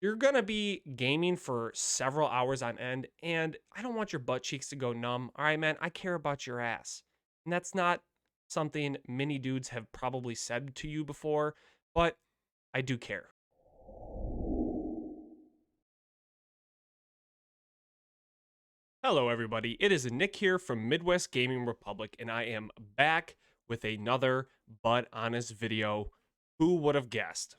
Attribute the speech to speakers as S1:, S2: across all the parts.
S1: You're going to be gaming for several hours on end, and I don't want your butt cheeks to go numb. All right, man, I care about your ass. And that's not something many dudes have probably said to you before, but I do care. Hello, everybody. It is Nick here from Midwest Gaming Republic, and I am back with another but honest video. Who would have guessed?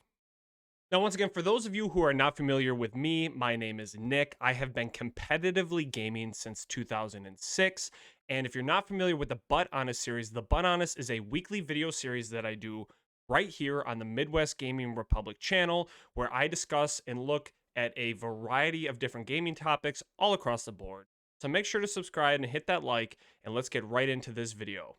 S1: Now, once again, for those of you who are not familiar with me, my name is Nick. I have been competitively gaming since 2006. And if you're not familiar with the But Honest series, the But Honest is a weekly video series that I do right here on the Midwest Gaming Republic channel, where I discuss and look at a variety of different gaming topics all across the board. So make sure to subscribe and hit that like, and let's get right into this video.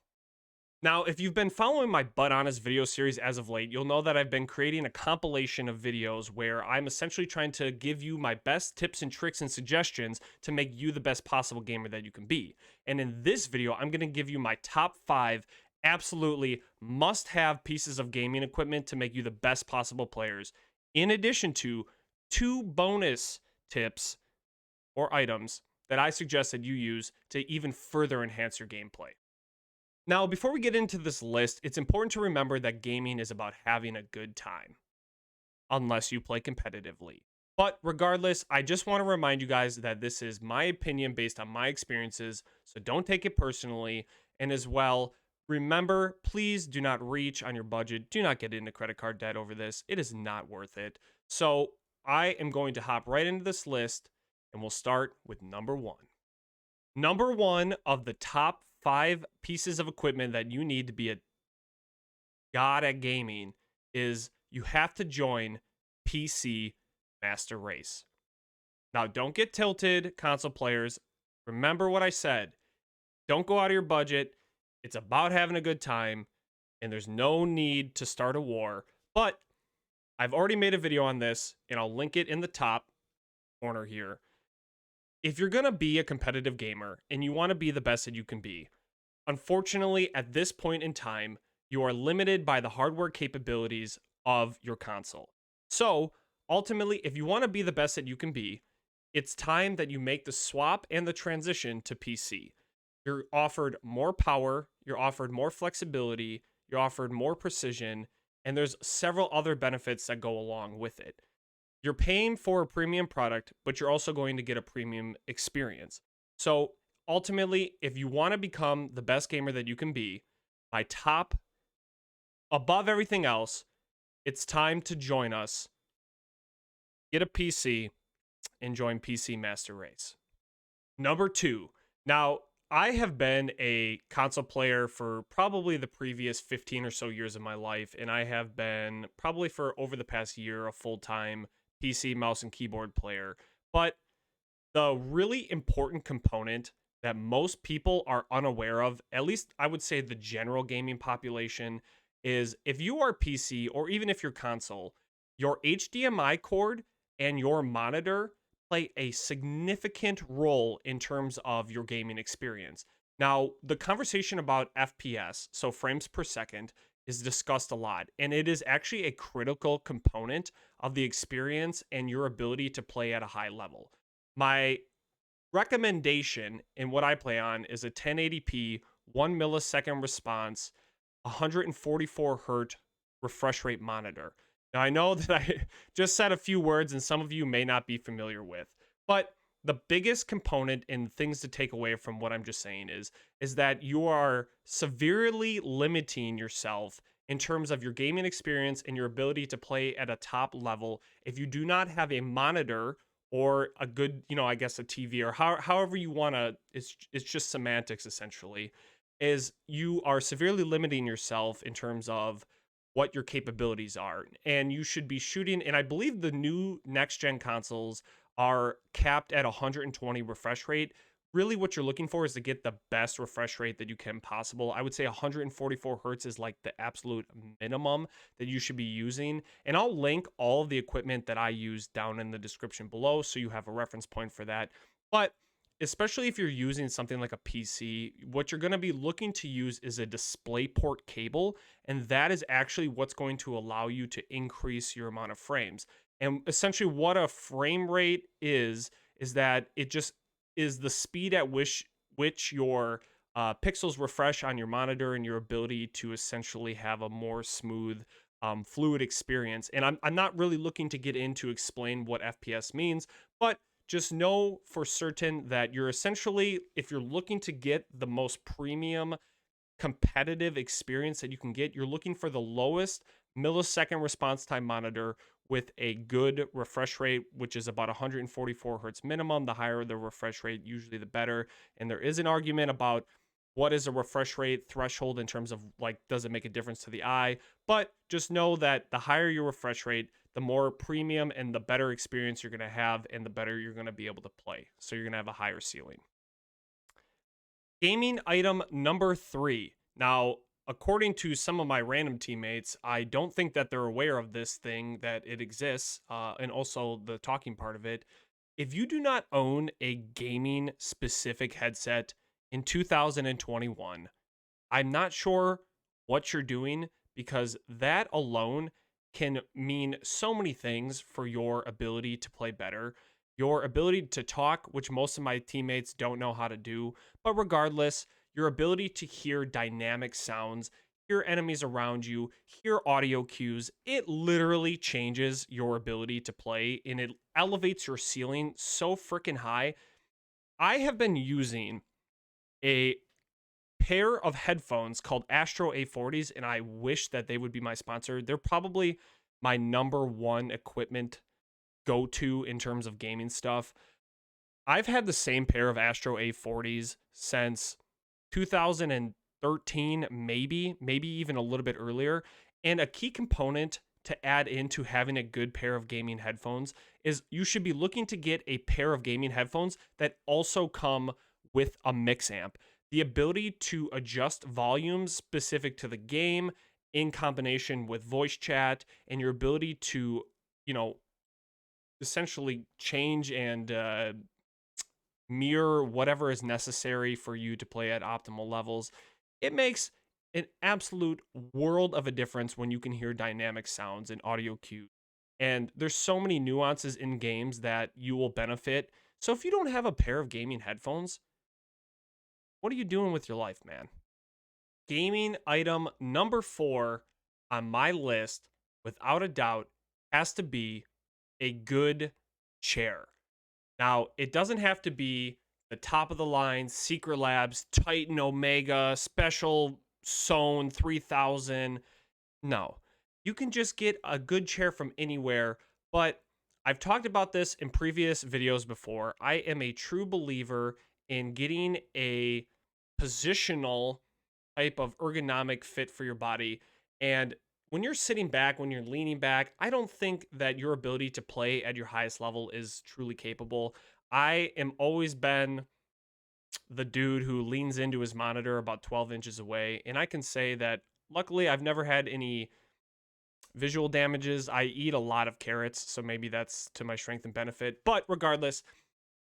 S1: Now, if you've been following my But Honest video series as of late, you'll know that I've been creating a compilation of videos where I'm essentially trying to give you my best tips and tricks and suggestions to make you the best possible gamer that you can be. And in this video, I'm going to give you my top 5 absolutely must-have pieces of gaming equipment to make you the best possible players, in addition to 2 bonus tips or items that I suggest that you use to even further enhance your gameplay. Now, before we get into this list, it's important to remember that gaming is about having a good time, unless you play competitively. But regardless, I just want to remind you guys that this is my opinion based on my experiences, so don't take it personally. And as well, remember, please do not reach on your budget. Do not get into credit card debt over this. It is not worth it. So I am going to hop right into this list, and we'll start with number 1. Number 1 of the top 5 pieces of equipment that you need to be a god at gaming is you have to join PC Master Race. Now, don't get tilted, console players. Remember what I said. Don't go out of your budget. It's about having a good time, and there's no need to start a war. But I've already made a video on this, and I'll link it in the top corner here. If you're going to be a competitive gamer and you want to be the best that you can be, unfortunately, at this point in time, you are limited by the hardware capabilities of your console. So, ultimately, if you want to be the best that you can be, it's time that you make the swap and the transition to PC. You're offered more power, you're offered more flexibility, you're offered more precision, and there's several other benefits that go along with it. You're paying for a premium product, but you're also going to get a premium experience. So, ultimately, if you want to become the best gamer that you can be, my top, above everything else, it's time to join us. Get a PC and join PC Master Race. Number 2. Now, I have been a console player for probably the previous 15 or so years of my life, and I have been probably for over the past year a full-time PC mouse and keyboard player. But the really important component that most people are unaware of, at least I would say the general gaming population, is if you are PC or even if you're console, your HDMI cord and your monitor play a significant role in terms of your gaming experience. Now, the conversation about FPS, so frames per second, is discussed a lot, and it is actually a critical component of the experience and your ability to play at a high level. My recommendation in what I play on is a 1080p, 1 millisecond response, 144 hertz refresh rate monitor. Now, I know that I just said a few words and some of you may not be familiar with, but the biggest component and things to take away from what I'm just saying is that you are severely limiting yourself in terms of your gaming experience and your ability to play at a top level if you do not have a monitor or a good, I guess a TV or however you want to, it's just semantics essentially, is you are severely limiting yourself in terms of what your capabilities are. And you should be shooting, and I believe the new next gen consoles are capped at 120 refresh rate. Really, what you're looking for is to get the best refresh rate that you can possible. I would say 144 hertz is like the absolute minimum that you should be using. And I'll link all of the equipment that I use down in the description below so you have a reference point for that. But especially if you're using something like a PC, what you're going to be looking to use is a DisplayPort cable, and that is actually what's going to allow you to increase your amount of frames. And essentially what a frame rate is that it just is the speed at which your pixels refresh on your monitor and your ability to essentially have a more smooth, fluid experience. And I'm not really looking to get into explain what FPS means, but just know for certain that you're essentially, if you're looking to get the most premium competitive experience that you can get, you're looking for the lowest millisecond response time monitor with a good refresh rate, which is about 144 hertz minimum. The higher the refresh rate, usually the better. And there is an argument about what is a refresh rate threshold in terms of like, does it make a difference to the eye? But just know that the higher your refresh rate, the more premium and the better experience you're going to have, and the better you're going to be able to play. So you're going to have a higher ceiling. Gaming item number 3. Now, according to some of my random teammates, I don't think that they're aware of this thing, that it exists, and also the talking part of it. If you do not own a gaming specific headset in 2021, I'm not sure what you're doing, because that alone can mean so many things for your ability to play better, your ability to talk, which most of my teammates don't know how to do. But regardless, your ability to hear dynamic sounds, hear enemies around you, hear audio cues, it literally changes your ability to play and it elevates your ceiling so freaking high. I have been using a pair of headphones called Astro A40s, and I wish that they would be my sponsor. They're probably my number one equipment go to in terms of gaming stuff. I've had the same pair of Astro A40s since 2013, maybe even a little bit earlier. And a key component to add into having a good pair of gaming headphones is you should be looking to get a pair of gaming headphones that also come with a mix amp. The ability to adjust volumes specific to the game in combination with voice chat, and your ability to, you know, essentially change and mirror whatever is necessary for you to play at optimal levels. It makes an absolute world of a difference when you can hear dynamic sounds and audio cues. And there's so many nuances in games that you will benefit. So if you don't have a pair of gaming headphones, what are you doing with your life, man? Gaming item number 4 on my list, without a doubt, has to be a good chair. Now, it doesn't have to be the top of the line Secret Labs Titan Omega Special Sewn 3000. No, you can just get a good chair from anywhere. But I've talked about this in previous videos before. I am a true believer in getting a positional type of ergonomic fit for your body. And when you're sitting back, when you're leaning back, I don't think that your ability to play at your highest level is truly capable. I am always been the dude who leans into his monitor about 12 inches away. And I can say that luckily I've never had any visual damages. I eat a lot of carrots, so maybe that's to my strength and benefit. But regardless,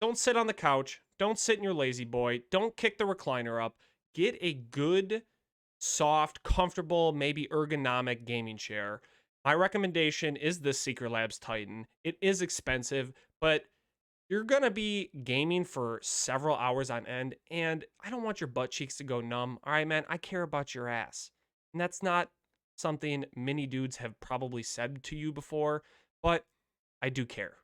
S1: don't sit on the couch. Don't sit in your lazy boy. Don't kick the recliner up. Get a good, soft, comfortable, maybe ergonomic gaming chair. My recommendation is the Secret Labs Titan. It is expensive, but you're going to be gaming for several hours on end, and I don't want your butt cheeks to go numb. All right, man, I care about your ass. And that's not something many dudes have probably said to you before, but I do care.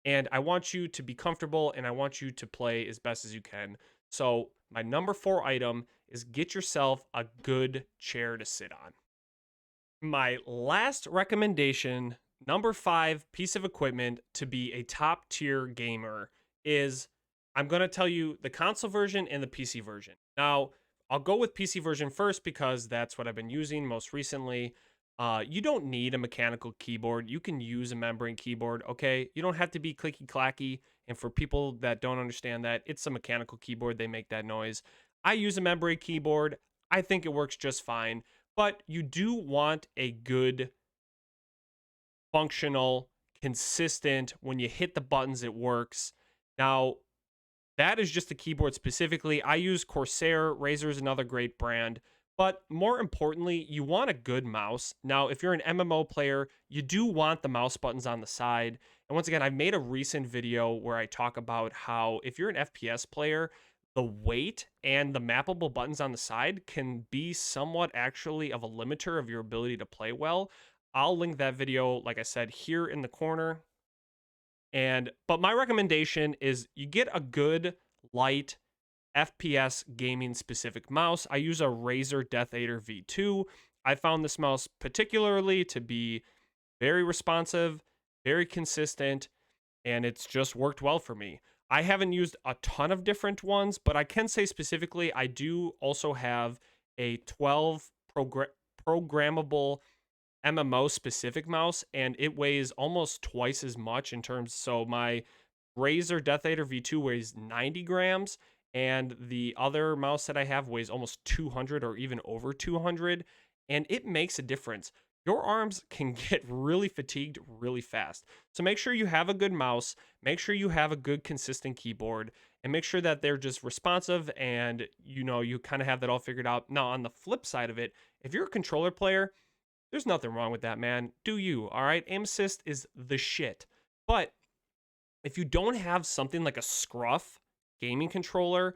S1: And I want you to be comfortable, and I want you to play as best as you can. So, my number 4 item is get yourself a good chair to sit on. My last recommendation, number 5 piece of equipment to be a top tier gamer, is I'm going to tell you the console version and the PC version. Now, I'll go with PC version first because that's what I've been using most recently. You don't need a mechanical keyboard. You can use a membrane keyboard, okay? You don't have to be clicky clacky. And for people that don't understand that, it's a mechanical keyboard. They make that noise. I use a membrane keyboard. I think it works just fine. But you do want a good, functional, consistent, when you hit the buttons, it works. Now, that is just the keyboard specifically. I use Corsair. Razer is another great brand. But more importantly, you want a good mouse. Now, if you're an MMO player, you do want the mouse buttons on the side. And once again, I made a recent video where I talk about how if you're an FPS player, the weight and the mappable buttons on the side can be somewhat actually of a limiter of your ability to play well. I'll link that video, like I said, here in the corner. But my recommendation is you get a good light FPS gaming specific mouse. I use a Razer DeathAder V2. I found this mouse particularly to be very responsive, very consistent, and it's just worked well for me. I haven't used a ton of different ones, but I can say specifically I do also have a 12 programmable MMO specific mouse, and it weighs almost twice as much in terms. So my Razer DeathAder V2 weighs 90 grams, and the other mouse that I have weighs almost 200 or even over 200, and it makes a difference. Your arms can get really fatigued really fast. So make sure you have a good mouse, make sure you have a good consistent keyboard, and make sure that they're just responsive and you kind of have that all figured out. Now, on the flip side of it, if you're a controller player, there's nothing wrong with that, man. Do you, all right? Aim assist is the shit. But if you don't have something like a Scruff gaming controller,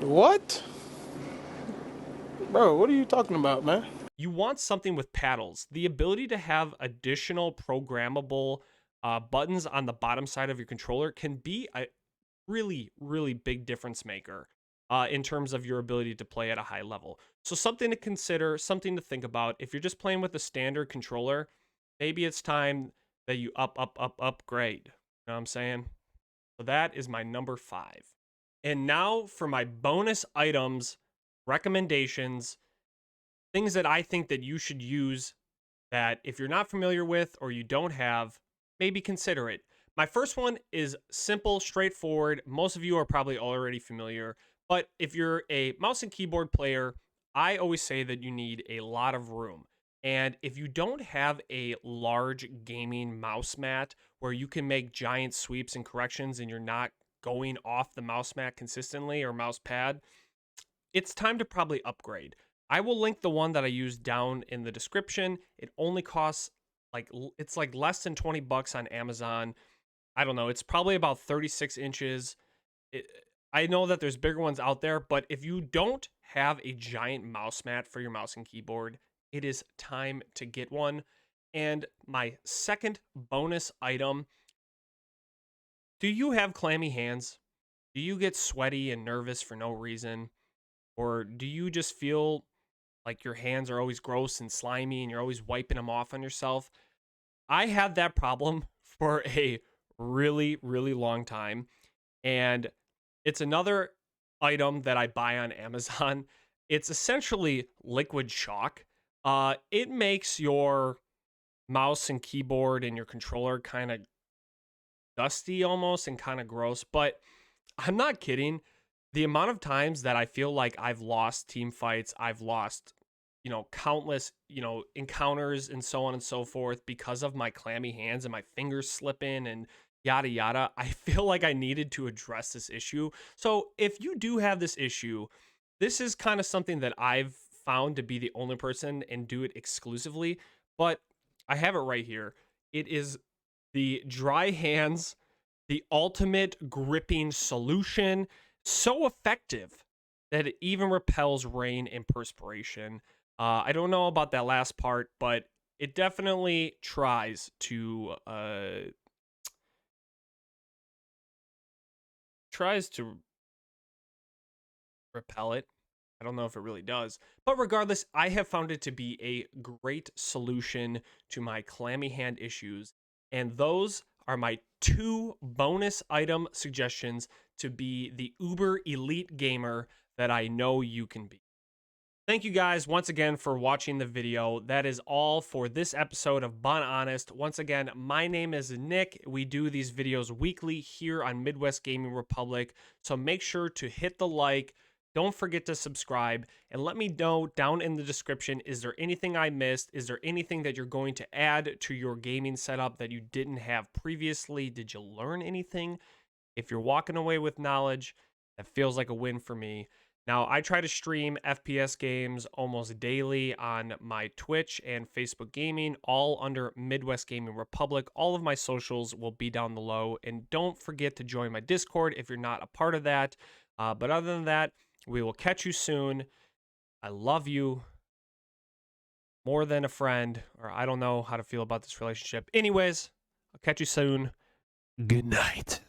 S2: What? Bro, what are you talking about, man?
S1: you want something with paddles. The ability to have additional programmable buttons on the bottom side of your controller can be a really, really big difference maker in terms of your ability to play at a high level. So something to consider, something to think about. If you're just playing with a standard controller, maybe it's time that you upgrade. You know what I'm saying? So that is my number 5. And now for my bonus items, recommendations, things that I think that you should use that if you're not familiar with or you don't have, maybe consider it. My first one is simple, straightforward. Most of you are probably already familiar, but if you're a mouse and keyboard player, I always say that you need a lot of room. And if you don't have a large gaming mouse mat where you can make giant sweeps and corrections and you're not going off the mouse mat consistently or mouse pad, it's time to probably upgrade. I will link the one that I use down in the description. It only costs it's like less than 20 bucks on Amazon. I don't know. It's probably about 36 inches. It, I know that there's bigger ones out there, but if you don't have a giant mouse mat for your mouse and keyboard, it is time to get one. And my second bonus item, do you have clammy hands? Do you get sweaty and nervous for no reason? Or do you just feel like your hands are always gross and slimy and you're always wiping them off on yourself? I had that problem for a really, really long time. And it's another item that I buy on Amazon. It's essentially liquid chalk. It makes your mouse and keyboard and your controller kind of dusty almost and kind of gross, but I'm not kidding. The amount of times that I feel like I've lost team fights, I've lost, countless, encounters and so on and so forth because of my clammy hands and my fingers slipping and yada yada. I feel like I needed to address this issue. So if you do have this issue, this is kind of something that I've found to be the only person and do it exclusively, but I have it right here. It is the Dry Hands, the ultimate gripping solution, so effective that it even repels rain and perspiration. I don't know about that last part, but it definitely tries to repel it. I don't know if it really does. But regardless, I have found it to be a great solution to my clammy hand issues. And those are my 2 bonus item suggestions to be the uber elite gamer that I know you can be. Thank you guys once again for watching the video. That is all for this episode of Bun Honest. Once again, my name is Nick. We do these videos weekly here on Midwest Gaming Republic. So make sure to hit the like. Don't forget to subscribe and let me know down in the description, is there anything I missed? Is there anything that you're going to add to your gaming setup that you didn't have previously? Did you learn anything? If you're walking away with knowledge, that feels like a win for me. Now, I try to stream FPS games almost daily on my Twitch and Facebook Gaming, all under Midwest Gaming Republic. All of my socials will be down below. And don't forget to join my Discord if you're not a part of that. But other than that, we will catch you soon. I love you more than a friend, or I don't know how to feel about this relationship. Anyways, I'll catch you soon. Good night.